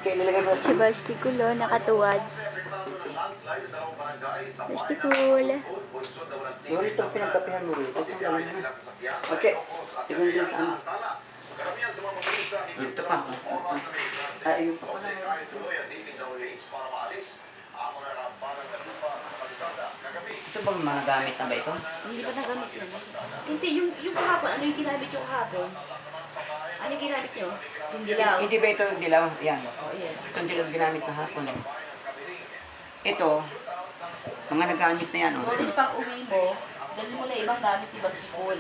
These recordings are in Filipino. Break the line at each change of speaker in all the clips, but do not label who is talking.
Si Bastikulo, nakatuwad. Bastikul.
Yun itong pinagkapihan mo rito. Okay. Tignan din sa ano. Ito pa. Ayun pa pala. Ito bang mga gamit na ba ito?
Hindi pa nagamit yan. Hindi, yung kahapon, ano yung ginamit yung kahapon? Ano yung ginamit nyo? Yung dilaw?
Hindi ba ito yung dilaw? Yan.
Oh, yan.
Ito yung dilaw ginamit kahapon. Ito, mga nagamit na yan.
So, this pang uwi mo, dali mo na ibang gamit ni Bastikul.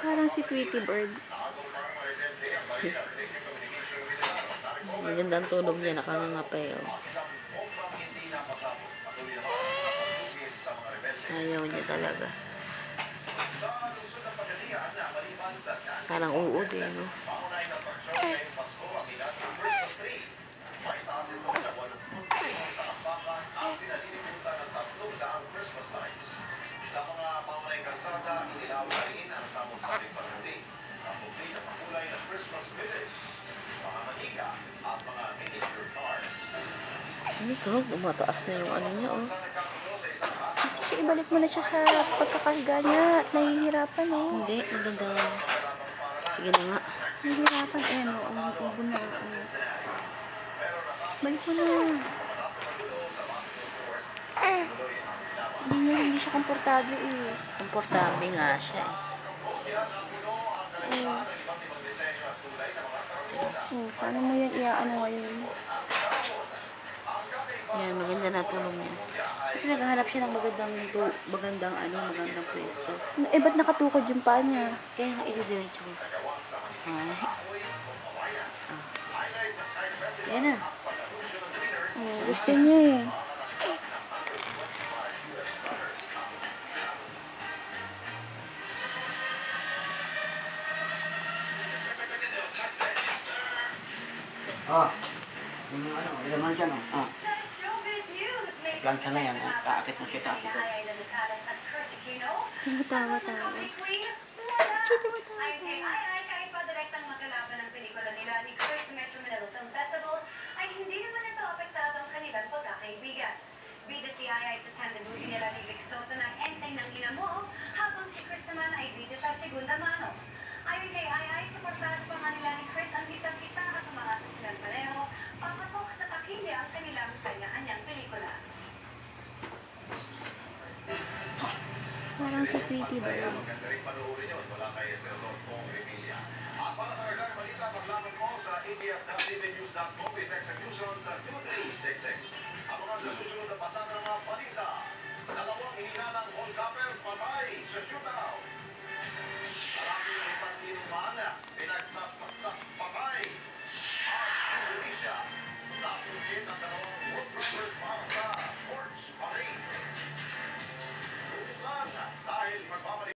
Parang si Tweety Bird.
Maganda ang tulog niya, nakangangapay. Oh. Ayaw niya talaga. Parang uod eh, no? Ano ito? Umataas na yung ano niya, oh.
Ibalik mo na siya sa pagkakahiga niya. Nahihirapan eh.
Hindi, maganda. Sige na nga.
Nahihirapan eh, no? Ibon na ako. Balik mo na. Hindi siya komportable eh.
Komportable nga siya eh.
Paano mo yan iaano ngayon?
Yan, maganda na tulong niya. So, pinaghahanap siya ng magandang pwesto.
Eh, ba't nakatukod yung paa niya?
Kaya nga i-diretso ko. Yan na.
Gusto niya eh.
Yung ano, ilaman dyan, Plancha na yan, kaakit mo siya, kaakit mo.
Tumatawa. Siya tumatawa.
Kahit pa direktang magkalaban ng pelikula nila ni Chris sa Metro Manila Film Festival, ay hindi naman ito apektado ang kanilang pagkakaibigan. Bida si Ai sa tandem movie nila ni Vic Soto ng Enteng ng Ina Mo, habang si Chris naman ay bida sa Segunda Mano. Ayon kay Ai, suportado pa nga nila ni Chris ang isa't isa at umaasa silang pareho, papatok sa takilya ang kanilang kanya-kanyang pelikula.
Parang si Tweety ba yun?
Para sa balita, paglaman mo sa abs.cbnews.com, i-text ang news sa